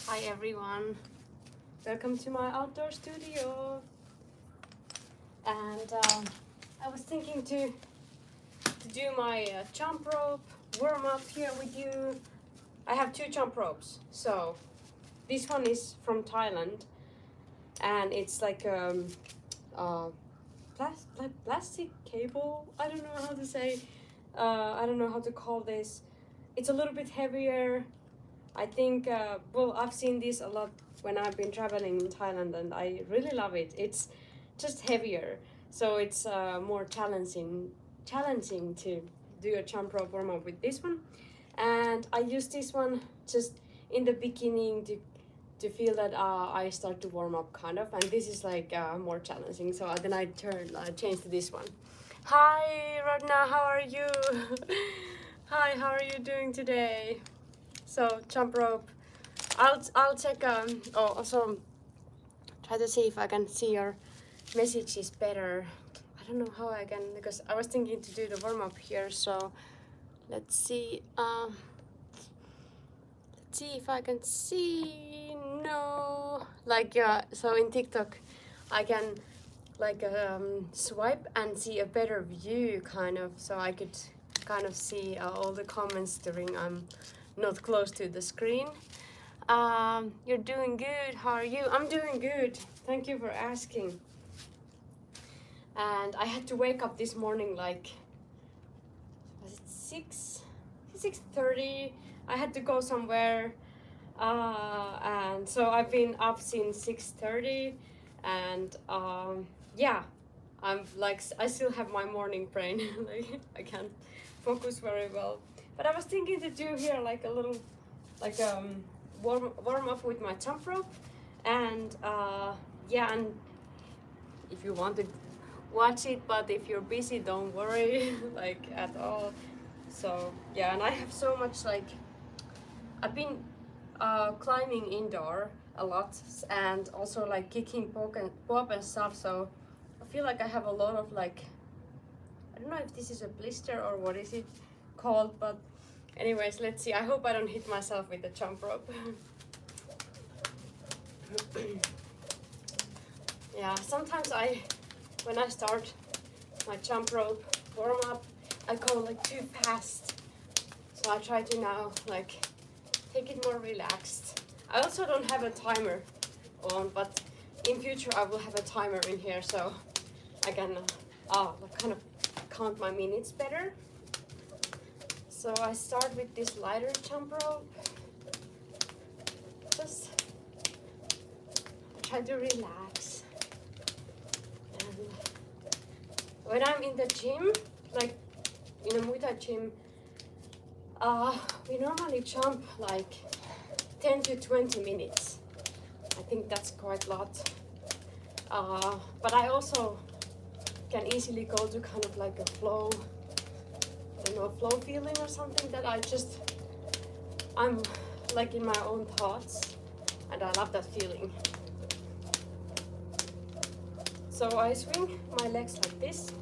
Hi everyone, welcome to my outdoor studio. And I was thinking to do my jump rope warm up here with you. I have two jump ropes. So this one is from Thailand, and it's like plastic cable. I don't know how to say. I don't know how to call this. It's a little bit heavier. I think, well, I've seen this a lot when I've been traveling in Thailand, and I really love it. It's just heavier, so it's more challenging to do a jump rope warm up with this one. And I use this one just in the beginning to feel that I start to warm up kind of, and this is like more challenging. So then I change to this one. Hi Rodna, how are you? Hi, how are you doing today? So jump rope. I'll check. Also try to see if I can see your messages better. I don't know how I can, because I was thinking to do the warm up here. So let's see. Let's see if I can see. No, like so in TikTok, I can like swipe and see a better view, kind of. So I could kind of see all the comments during I'm not close to the screen. You're doing good. How are you? I'm doing good. Thank you for asking. And I had to wake up this morning, like, was it 6:30? I had to go somewhere, and so I've been up since 6:30, and yeah, I'm like, I still have my morning brain. Like I can't focus very well. But I was thinking to do here like a little, like warm up with my jump rope, and yeah, and if you want to watch it, but if you're busy, don't worry, like at all. So yeah, and I have so much, like, I've been climbing indoor a lot, and also like kicking pop and stuff. So I feel like I have a lot of, like, I don't know if this is a blister or what is it called, but anyways, let's see. I hope I don't hit myself with the jump rope. Yeah, sometimes when I start my jump rope warm up, I go like too fast. So I try to now like take it more relaxed. I also don't have a timer on, but in future I will have a timer in here, so I can kind of count my minutes better. So I start with this lighter jump rope. Just try to relax. And when I'm in the gym, like in a Muay Thai gym, we normally jump like 10 to 20 minutes. I think that's quite a lot. But I also can easily go to kind of like a flow, I don't know, flow feeling or something, that I'm like in my own thoughts, and I love that feeling. So I swing my legs like this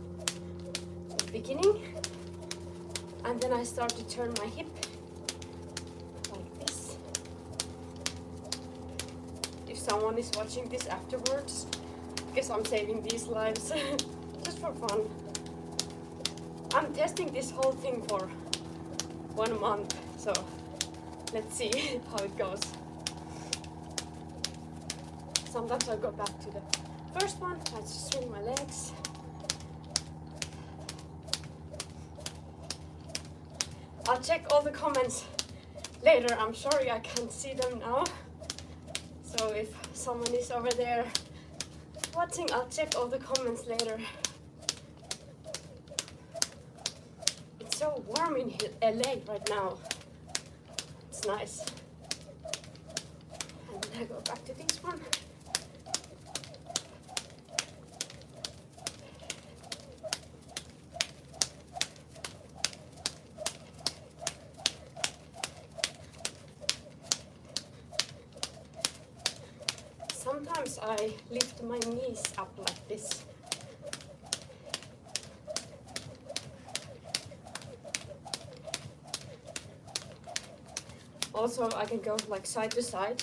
at the beginning, and then I start to turn my hip like this. If someone is watching this afterwards, because I'm saving these lives just for fun. I'm testing this whole thing for 1 month, so let's see how it goes. Sometimes I go back to the first one. I just swing my legs. I'll check all the comments later. I'm sorry I can't see them now. So if someone is over there watching, I'll check all the comments later. It's so warm in LA right now. It's nice. And then I go back to this one. Sometimes I lift my knees up like this. Also, I can go like side to side.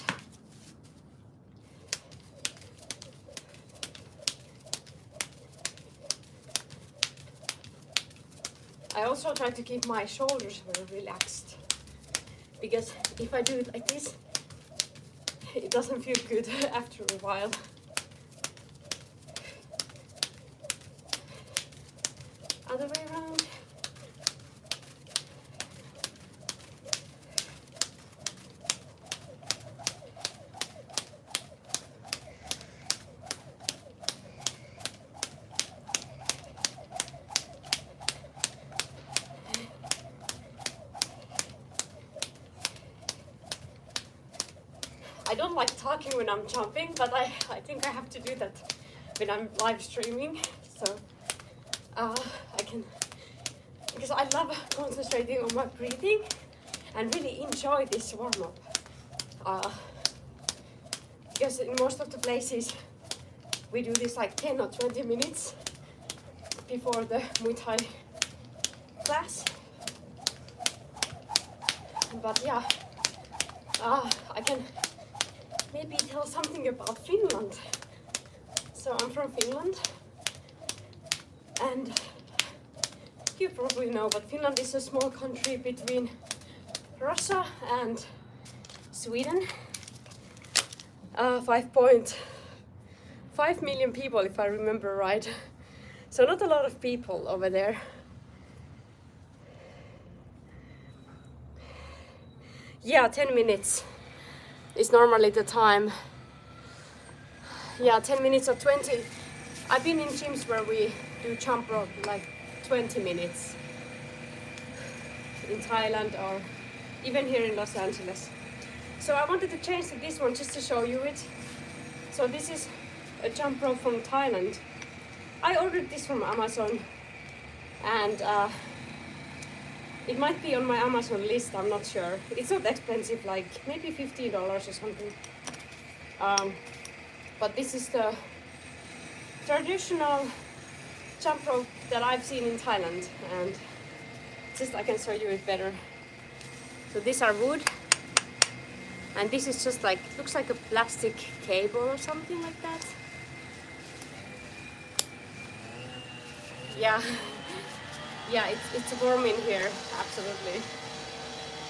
I also try to keep my shoulders very relaxed, because if I do it like this, it doesn't feel good after a while. Other way around. I don't like talking when I'm jumping, but I think I have to do that when I'm live streaming. So I can, because I love concentrating on my breathing and really enjoy this warm-up. Because in most of the places we do this like 10 or 20 minutes before the Muay Thai class. But yeah, I can maybe tell something about Finland. So I'm from Finland, and you probably know, but Finland is a small country between Russia and Sweden. 5.5 million people, if I remember right. So not a lot of people over there. Yeah, 10 minutes is normally the time. Yeah, 10 minutes or 20. I've been in gyms where we do jump rope like 20 minutes in Thailand or even here in Los Angeles. So I wanted to change to this one just to show you it. So this is a jump rope from Thailand. I ordered this from Amazon, and it might be on my Amazon list, I'm not sure. It's not expensive, like maybe $15 or something. But this is the traditional jump rope that I've seen in Thailand, and just I can show you it better. So these are wood, and this is just like, looks like a plastic cable or something like that. Yeah. Yeah, it's warm in here, absolutely.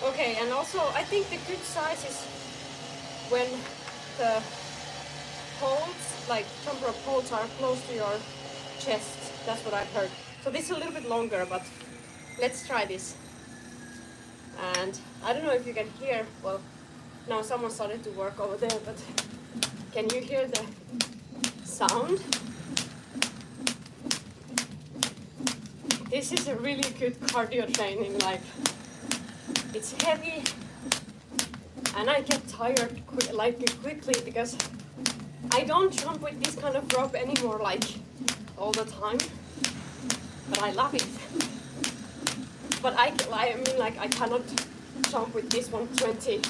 Okay, and also I think the good size is when the poles, like jump rope poles, are close to your chest. That's what I've heard. So this is a little bit longer, but let's try this. And I don't know if you can hear, well, now someone started to work over there, but can you hear the sound? This is a really good cardio training, like it's heavy and I get tired quickly because I don't jump with this kind of rope anymore like all the time, but I love it. But I mean, like I cannot jump with this one 20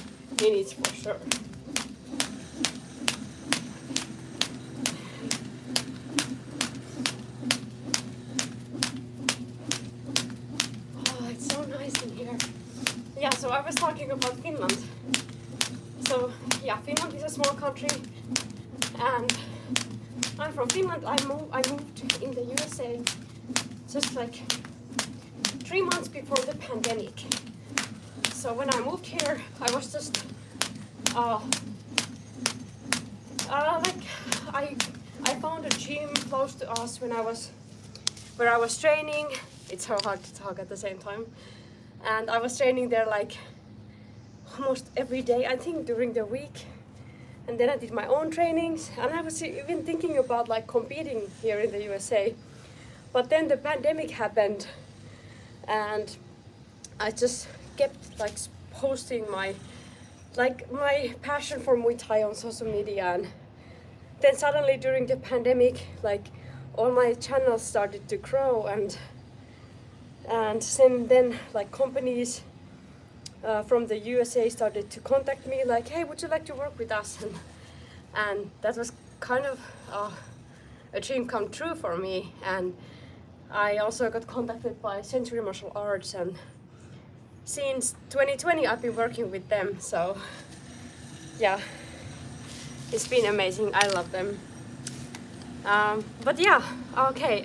minutes for sure. Yeah, so I was talking about Finland. So yeah, Finland is a small country, and I'm from Finland. I moved in the USA just like 3 months before the pandemic. So when I moved here, I was just like I found a gym close to us where I was training. It's so hard to talk at the same time. And I was training there like almost every day, I think, during the week. And then I did my own trainings, and I was even thinking about like competing here in the USA. But then the pandemic happened, and I just kept like posting my passion for Muay Thai on social media. And then suddenly during the pandemic, like all my channels started to grow, and then like companies from the USA started to contact me like, hey, would you like to work with us? And that was kind of a dream come true for me. And I also got contacted by Century Martial Arts, and since 2020 I've been working with them. So yeah, it's been amazing. I love them. But yeah, okay.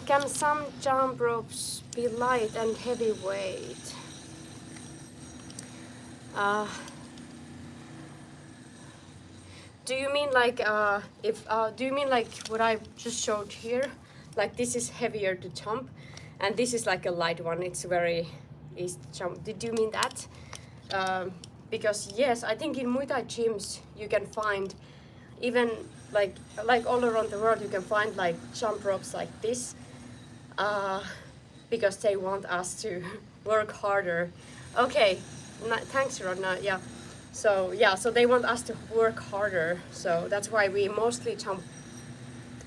Can some jump ropes be light and heavyweight? Do you mean like if do you mean like what I just showed here? Like this is heavier to jump, and this is like a light one. It's very easy to jump. Did you mean that? Because yes, I think in Muay Thai gyms you can find even like all around the world you can find like jump ropes like this, because they want us to work harder. Okay, thanks Rodna. Yeah. So yeah, so they want us to work harder. So that's why we mostly jump,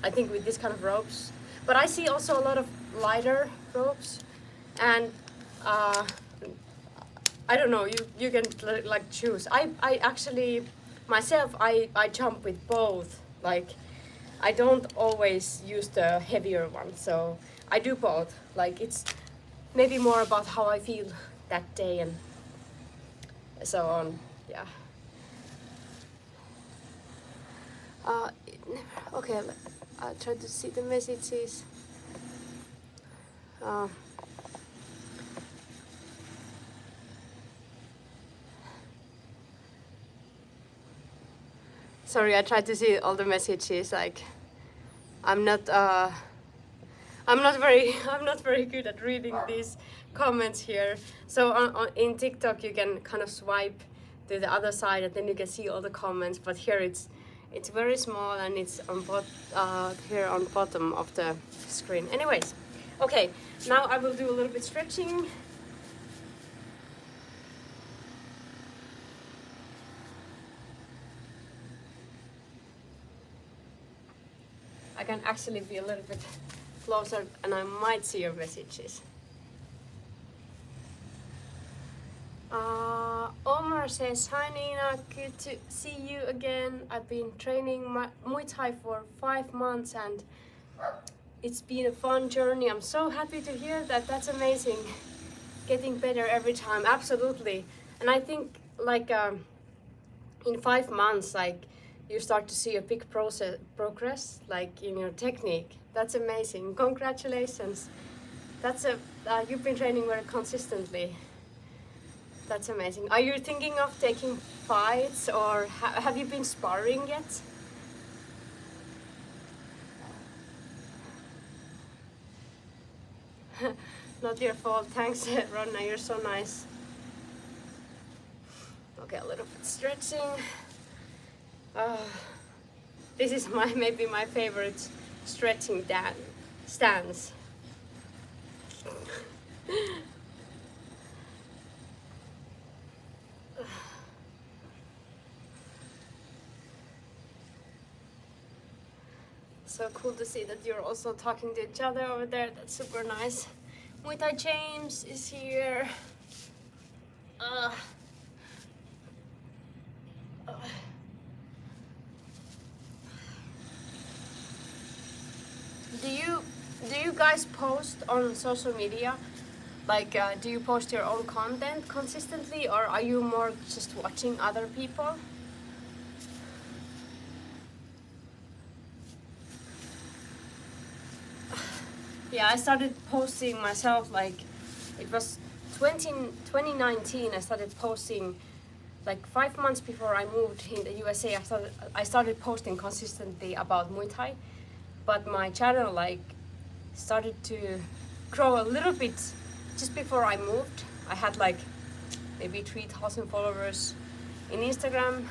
I think, with this kind of ropes. But I see also a lot of lighter ropes, and I don't know. You can like choose. I actually myself I jump with both. Like I don't always use the heavier one. So I do both. Like it's maybe more about how I feel that day and so on. Yeah. Okay, I'll try to see the messages. Sorry, I tried to see all the messages. Like, I'm not very I'm not very good at reading these comments here. So in TikTok you can kind of swipe to the other side and then you can see all the comments. But here it's very small and it's on here on bottom of the screen. Anyways, okay. Now I will do a little bit stretching. I can actually be a little bit closer and I might see your messages. Omar says, hi Nina, good to see you again. I've been training Muay Thai for 5 months and it's been a fun journey. I'm so happy to hear that. That's amazing. Getting better every time, absolutely. And I think like in 5 months, like you start to see a big progress like in your technique. That's amazing. Congratulations. That's you've been training very consistently. That's amazing. Are you thinking of taking fights or have you been sparring yet? Not your fault. Thanks, Ronna. You're so nice. Okay, a little bit stretching. This is maybe my favorite stretching stance. So cool to see that you're also talking to each other over there. That's super nice. Muay Thai James is here. Do you guys post on social media? Like, do you post your own content consistently, or are you more just watching other people? Yeah, I started posting myself, like, it was 2019, I started posting, like 5 months before I moved in the USA, I started posting consistently about Muay Thai, but my channel, like, started to grow a little bit just before I moved. I had, like, maybe 3,000 followers in Instagram.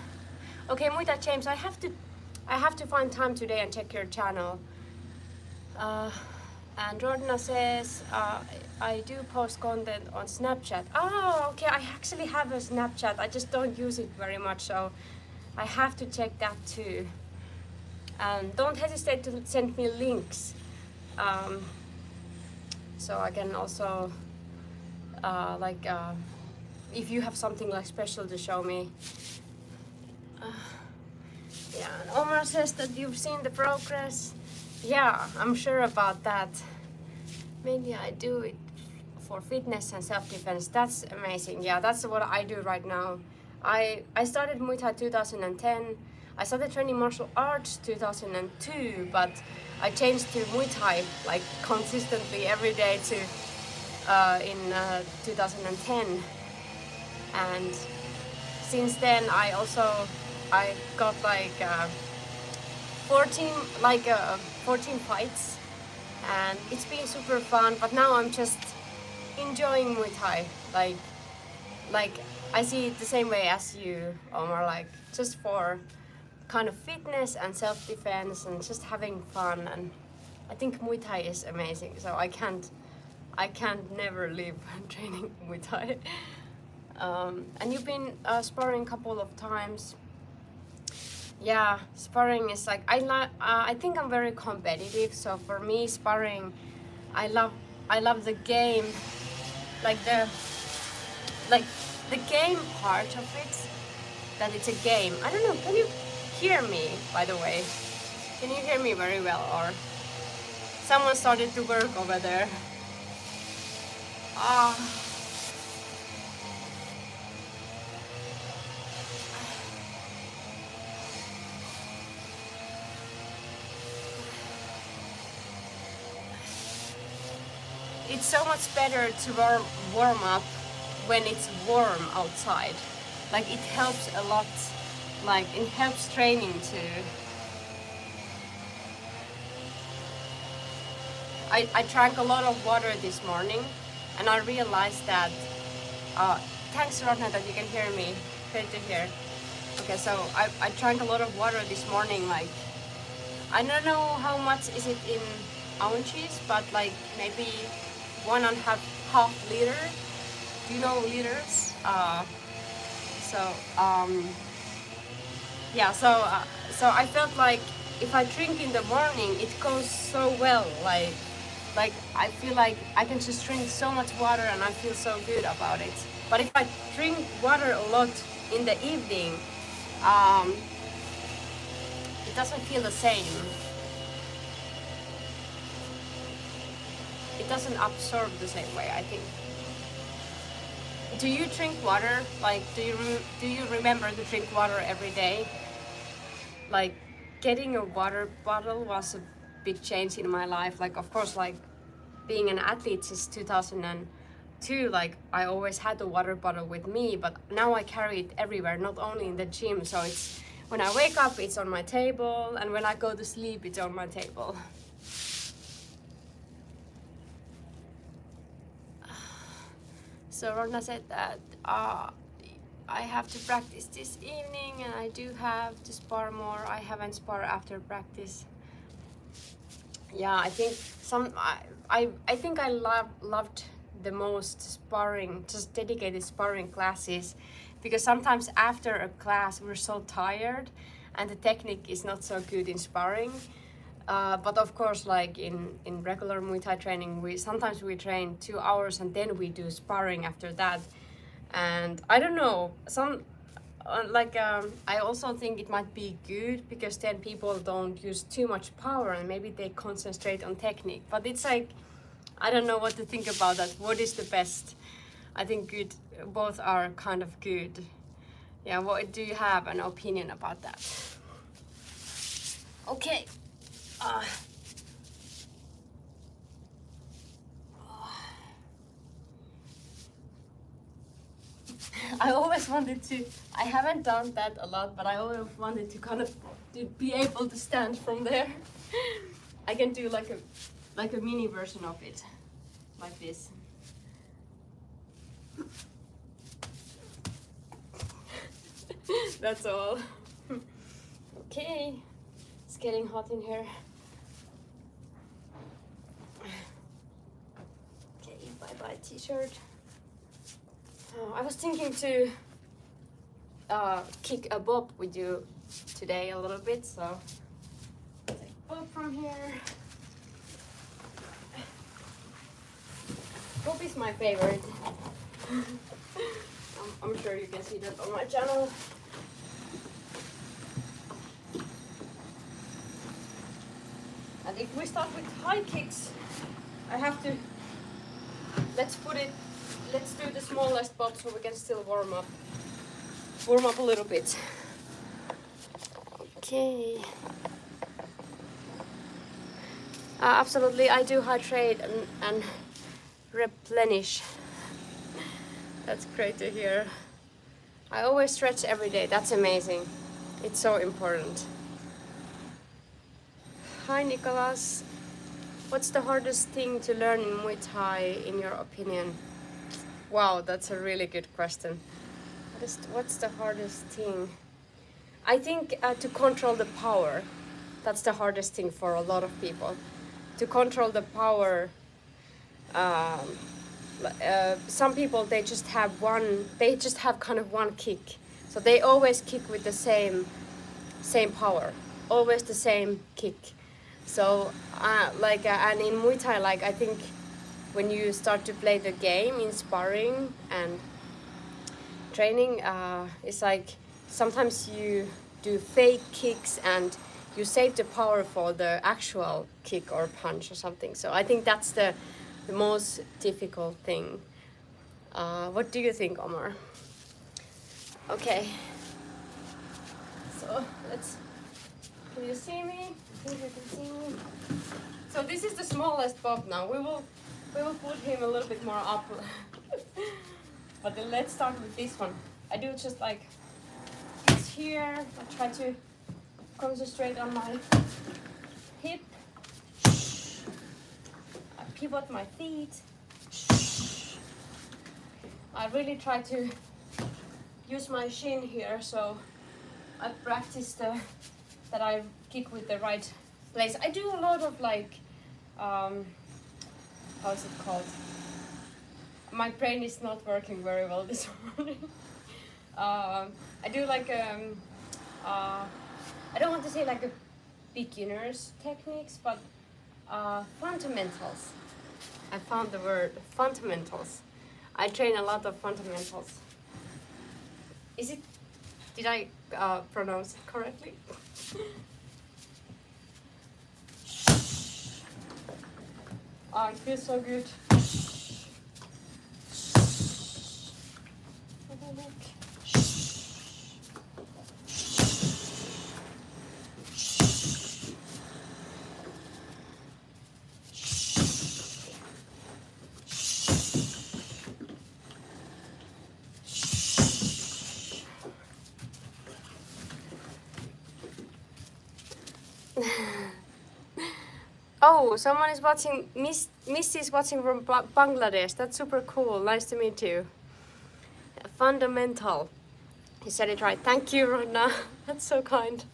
Okay, Muay Thai James, I have to find time today and check your channel. And Rodna says, I do post content on Snapchat. Oh, okay, I actually have a Snapchat. I just don't use it very much, so I have to check that too. And don't hesitate to send me links. So I can also, if you have something like special to show me. Yeah, and Omar says that you've seen the progress. Yeah, I'm sure about that. Maybe I do it for fitness and self-defense. That's amazing. Yeah, that's what I do right now. I started Muay Thai 2010. I started training martial arts 2002, but I changed to Muay Thai like consistently every day to in 2010, and since then I got like 14 14 fights, and it's been super fun. But now I'm just enjoying Muay Thai, like I see it the same way as you, Omar, like just for kind of fitness and self-defense and just having fun. And I think Muay Thai is amazing, so I can't never leave training Muay Thai. And you've been sparring a couple of times. Yeah, sparring is like I think I'm very competitive, so for me sparring, I love the game, like the game part of it, that it's a game. I don't know, can you hear me, by the way? Can you hear me very well, or someone started to work over there? Ah. It's so much better to warm up when it's warm outside. Like it helps a lot. Like it helps training too. I drank a lot of water this morning, and I realized that. Thanks, Rodna, that you can hear me. Great to hear. Okay, so I drank a lot of water this morning. Like I don't know how much is it in ounces, but like maybe 1.5 liter. Do you know liters? Yeah. So I felt like if I drink in the morning, it goes so well. Like I feel like I can just drink so much water and I feel so good about it. But if I drink water a lot in the evening, it doesn't feel the same. It doesn't absorb the same way, I think. Do you drink water? Like, do you remember to drink water every day? Like, getting a water bottle was a big change in my life. Like, of course, like being an athlete since 2002, like I always had a water bottle with me, but now I carry it everywhere, not only in the gym. So it's when I wake up, it's on my table, and when I go to sleep, it's on my table. So Ronna said that I have to practice this evening, and I do have to spar more. I haven't sparred after practice. Yeah, I think I think I loved the most sparring, just dedicated sparring classes, because sometimes after a class we're so tired and the technique is not so good in sparring. But of course, like in regular Muay Thai training, sometimes we train 2 hours and then we do sparring after that. And I don't know, I also think it might be good because then people don't use too much power and maybe they concentrate on technique. But it's like, I don't know what to think about that. What is the best? I think good. Both are kind of good. Yeah. What do you have an opinion about that? Okay. I always wanted to, I haven't done that a lot, but I always wanted to kind of to be able to stand from there. I can do like a mini version of it, like this. That's all. Okay, it's getting hot in here. Okay, bye-bye t-shirt. I was thinking to kick a bob with you today a little bit, so take bob from here. Bob is my favorite. I'm sure you can see that on my channel. And if we start with high kicks, I have to, let's do the smallest bob so we can still warm up a little bit. Okay. Absolutely, I do hydrate and replenish. That's great to hear. I always stretch every day. That's amazing. It's so important. Hi, Nicholas. What's the hardest thing to learn in Muay Thai, in your opinion? Wow, that's a really good question. What's the hardest thing? I think to control the power. That's the hardest thing for a lot of people. To control the power. Some people, they just have kind of one kick. So they always kick with the same power. Always the same kick. So and in Muay Thai, like, I think when you start to play the game in sparring and training, it's like sometimes you do fake kicks and you save the power for the actual kick or punch or something. So I think that's the most difficult thing. What do you think, Omar? Okay. So can you see me? I think you can see me. So this is the smallest Bob now. We will put him a little bit more up. But then let's start with this one. I do just like this here. I try to concentrate on my hip. I pivot my feet. I really try to use my shin here, so I practice that I kick with the right place. I do a lot of like, how's it called? My brain is not working very well this morning. I do like, I don't want to say like a beginner's techniques, but fundamentals. I found the word fundamentals. I train a lot of fundamentals. Did I pronounce it correctly? Oh, it feels so good. Oh, someone is watching. Missy is watching from Bangladesh. That's super cool. Nice to meet you. Fundamental. You said it right. Thank you, Ronna. That's so kind.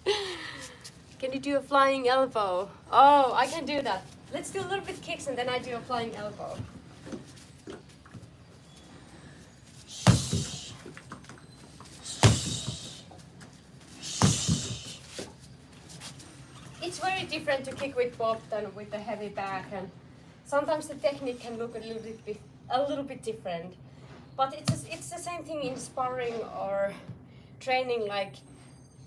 Can you do a flying elbow? Oh, I can do that. Let's do a little bit kicks and then I do a flying elbow. It's very different to kick with Bob than with the heavy back, and sometimes the technique can look a little bit different. But it's the same thing in sparring or training. Like,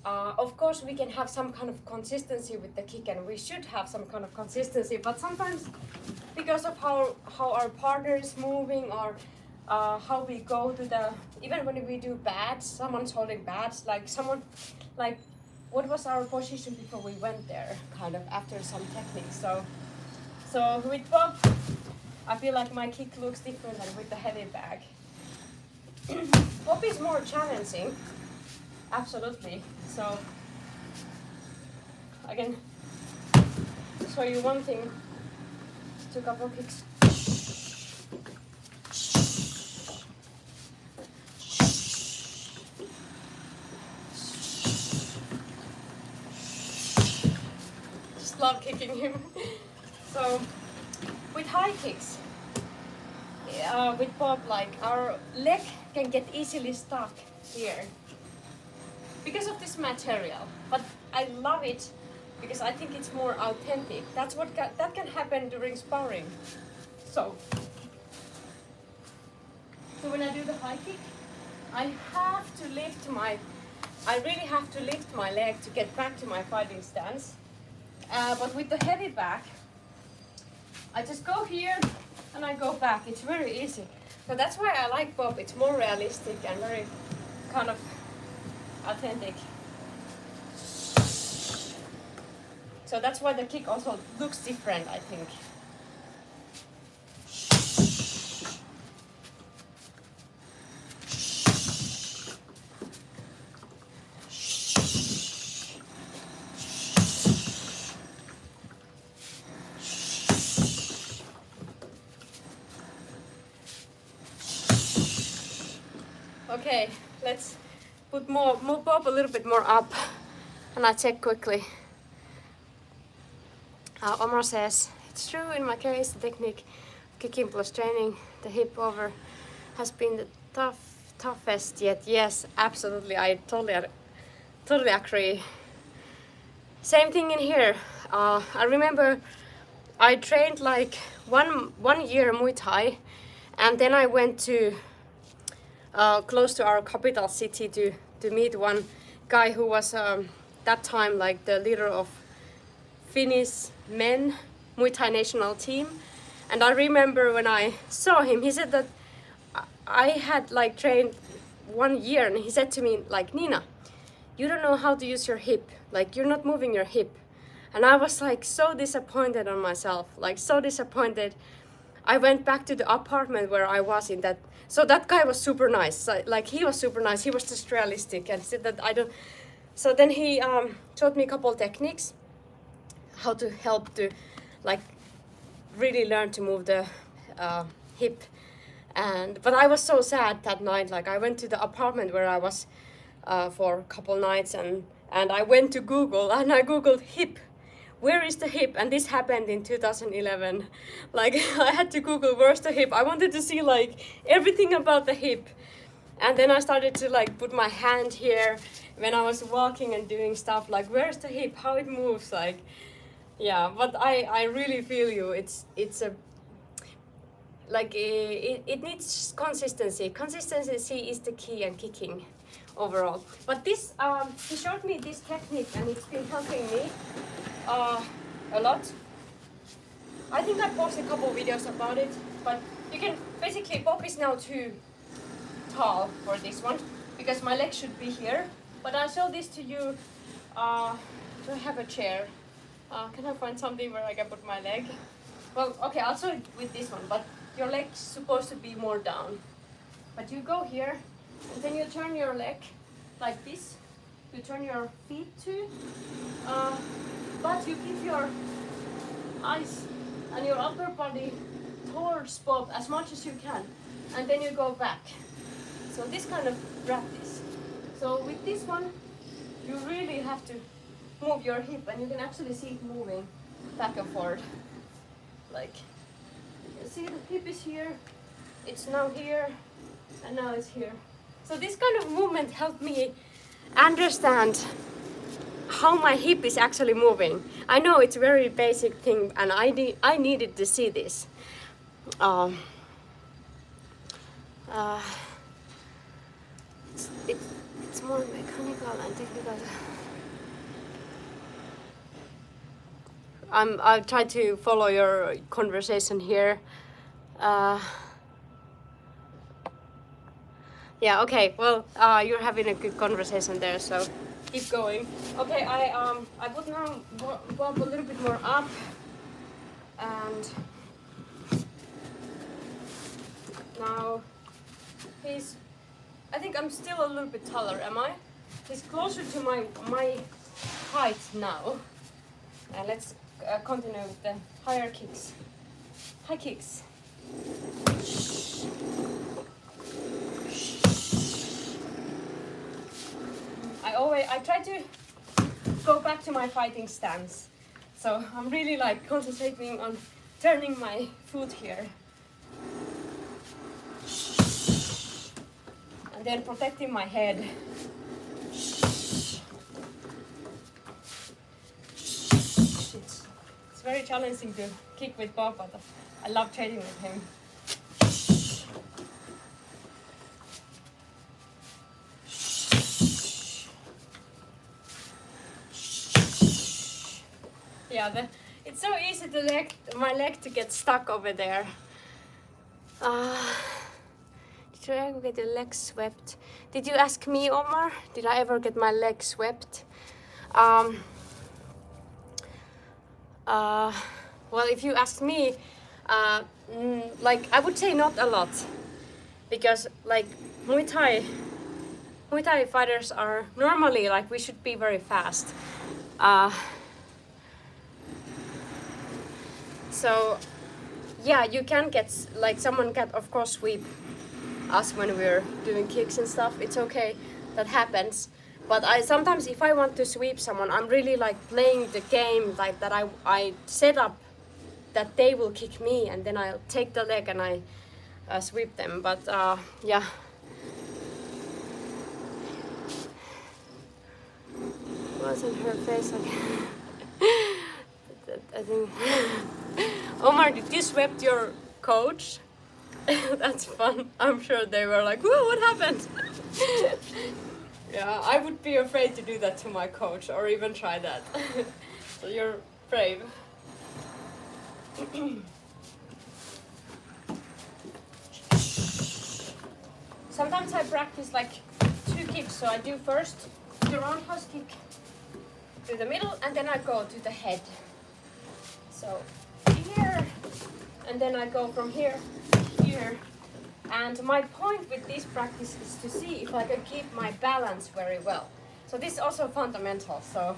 of course, we can have some kind of consistency with the kick, and we should have some kind of consistency. But sometimes, because of how our partner is moving or how we go to even when we do bats, someone's holding bats, like someone, like, what was our position before we went there, kind of after some techniques. So with Bob, I feel like my kick looks different than with the heavy bag. Bob is more challenging, absolutely. So I can show you one thing, just a couple kicks. Love kicking him. So with high kicks, with Bob, like, our leg can get easily stuck here because of this material, but I love it because I think it's more authentic. That's what that can happen during sparring. So when I do the high kick, I really have to lift my leg to get back to my fighting stance. But with the heavy back, I just go here and I go back. It's very easy. So that's why I like Bob. It's more realistic and very kind of authentic. So that's why the kick also looks different, I think. Okay, let's put more pop a little bit more up, and I check quickly. Omar says, it's true in my case, the technique kicking plus training the hip over has been the toughest yet. Yes, absolutely, I totally agree. Same thing in here. I remember I trained like one year Muay Thai, and then I went to close to our capital city to meet one guy who was that time like the leader of Finnish men Muay Thai national team. And I remember when I saw him, he said that I had like trained 1 year, and he said to me like, Nina, you don't know how to use your hip, like you're not moving your hip. And I was like so disappointed on myself, like so disappointed. I went back to the apartment where I was in that. So that guy was super nice, like he was super nice, he was just realistic and said that I don't. So then he taught me a couple techniques, how to help to like really learn to move the hip. But I was so sad that night, like I went to the apartment where I was for a couple nights, and I went to Google and I googled hip. Where is the hip? And this happened in 2011. Like I had to Google where's the hip. I wanted to see like everything about the hip. And then I started to like put my hand here when I was walking and doing stuff, like where's the hip, how it moves, like yeah. But I really feel you. It's a like it needs consistency. Consistency is the key in kicking overall. But this he showed me this technique and it's been helping me a lot. I think I posted a couple videos about it, but you can basically, Bob is now too tall for this one because my leg should be here. But I'll show this to you. Do I have a chair? Can I find something where I can put my leg? Well, okay, I'll show it with this one, but your leg's supposed to be more down. But you go here, and then you turn your leg like this. You turn your feet too. But you keep your eyes and your upper body towards Bob as much as you can. And then you go back. So this kind of practice. So with this one, you really have to move your hip, and you can actually see it moving back and forth. Like, you see the hip is here, it's now here, and now it's here. So this kind of movement helped me understand how my hip is actually moving. I know it's a very basic thing, and I needed to see this. It's more mechanical and technical. I'll try to follow your conversation here. Yeah, okay, well, you're having a good conversation there, so keep going. Okay, I put now Bob a little bit more up, and now he's, I think I'm still a little bit taller, am I? He's closer to my height now. And let's continue with the higher kicks. High kicks. I try to go back to my fighting stance. So I'm really like concentrating on turning my foot here. And then protecting my head. It's very challenging to kick with Bob, but I love training with him. Yeah, it's so easy to my leg to get stuck over there. Did you ever get your legs swept? Did you ask me, Omar? Did I ever get my legs swept? Uh, well, if you ask me, like I would say not a lot, because like Muay Thai fighters are normally like we should be very fast. So yeah, you can get like someone can of course sweep us when we're doing kicks and stuff. It's okay, that happens. But I sometimes if I want to sweep someone, I'm really like playing the game like that. I set up that they will kick me and then I'll take the leg and I sweep them. But yeah. What's in her face again? I think. Omar, did you sweep your coach? That's fun. I'm sure they were like, whoa, what happened? Yeah, I would be afraid to do that to my coach or even try that. So you're brave. Sometimes I practice like 2 kicks, so I do first the roundhouse kick to the middle and then I go to the head. So here, and then I go from here to here. And my point with this practice is to see if I can keep my balance very well. So this is also fundamental. So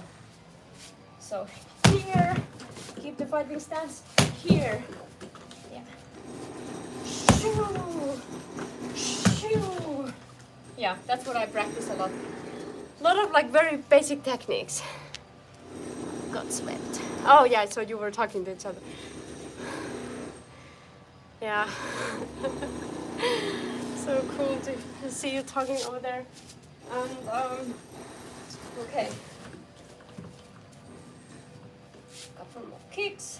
here, keep the fighting stance. Here, yeah. Shoo, shoo. Yeah, that's what I practice a lot. A lot of like very basic techniques. Got swept. Oh yeah, so you were talking to each other. Yeah. So cool to see you talking over there. And okay. Couple more kicks.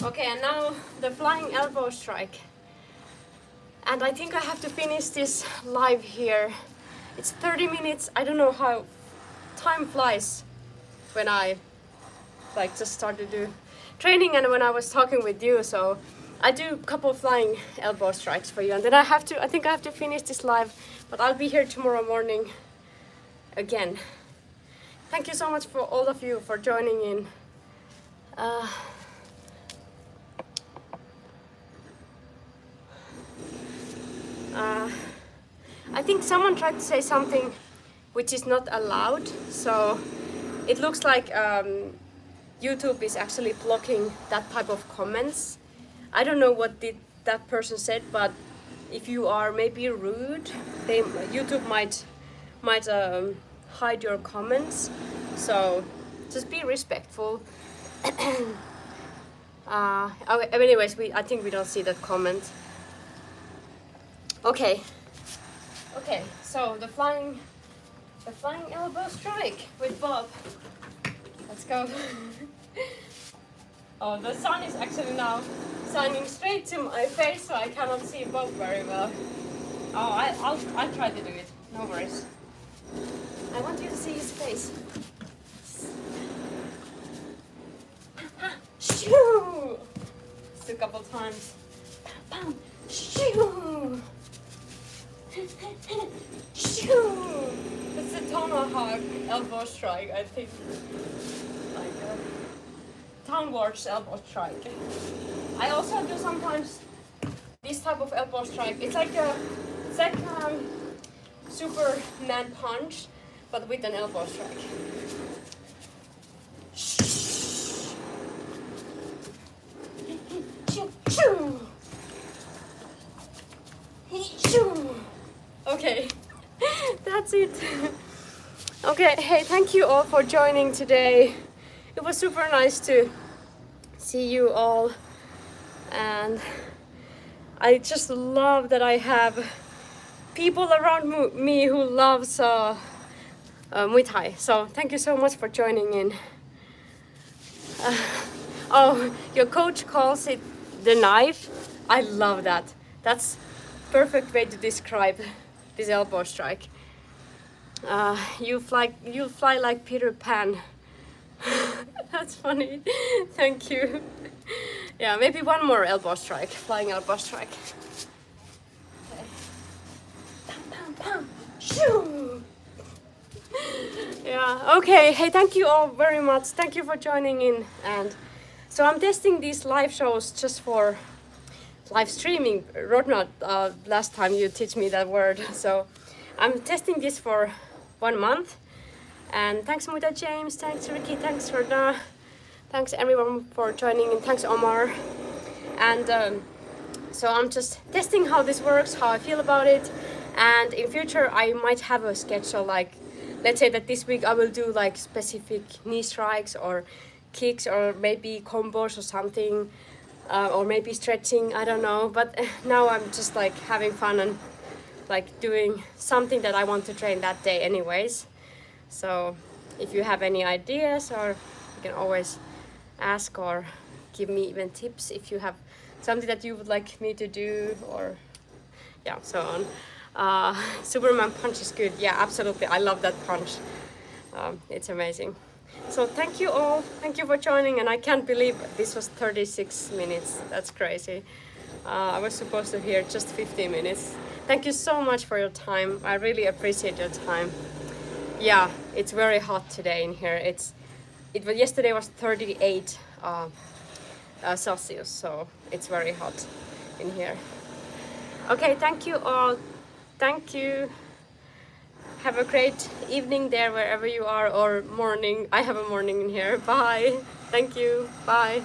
Okay, and now the flying elbow strike. And I think I have to finish this live here. It's 30 minutes. I don't know how time flies when I like just started to do training and when I was talking with you. So I do a couple of flying elbow strikes for you, and then I think I have to finish this live, but I'll be here tomorrow morning again. Thank you so much for all of you for joining in. I think someone tried to say something which is not allowed, so it looks like YouTube is actually blocking that type of comments. I don't know what that person said, but if you are maybe rude, YouTube might hide your comments. So just be respectful. Anyways, I think we don't see that comment. Okay. So the flying elbow strike with Bob. Let's go. Oh, the sun is actually now shining straight to my face, so I cannot see Bob very well. Oh, I'll try to do it. No worries. I want you to see his face. Shoo! Just a couple times. Shoo! Shoo! It's a tomahawk elbow strike, I think. Like a downwards elbow strike. I also do sometimes this type of elbow strike. It's like Superman punch, but with an elbow strike. Okay, that's it. Okay, hey, thank you all for joining today. It was super nice to see you all, and I just love that I have people around me who loves Muay Thai. So thank you so much for joining in. Oh, your coach calls it the knife. I love that. That's perfect way to describe this elbow strike. You fly like Peter Pan. That's funny. Thank you. Yeah, maybe one more elbow strike, flying elbow strike. Okay. Pam, pam, pam. Shoo! Yeah, okay. Hey, thank you all very much. Thank you for joining in. And so I'm testing these live shows just for live streaming. Rodna, last time you teach me that word. So I'm testing this for 1 month. And thanks Muta James, thanks Ricky, thanks Rodna, thanks everyone for joining in, thanks Omar. And so I'm just testing how this works, how I feel about it. And in future I might have a schedule, like let's say that this week I will do like specific knee strikes or kicks or maybe combos or something, or maybe stretching, I don't know. But now I'm just like having fun and like doing something that I want to train that day anyways. So if you have any ideas, or you can always ask or give me even tips if you have something that you would like me to do, or yeah, so on. Superman punch is good. Yeah, absolutely. I love that punch. It's amazing. So thank you all. Thank you for joining. And I can't believe this was 36 minutes. That's crazy. I was supposed to hear just 15 minutes. Thank you so much for your time. I really appreciate your time. Yeah, it's very hot today in here. Yesterday was 38 Celsius, so it's very hot in here. Okay, thank you all. Thank you. Have a great evening there wherever you are, or morning. I have a morning in here. Bye. Thank you. Bye.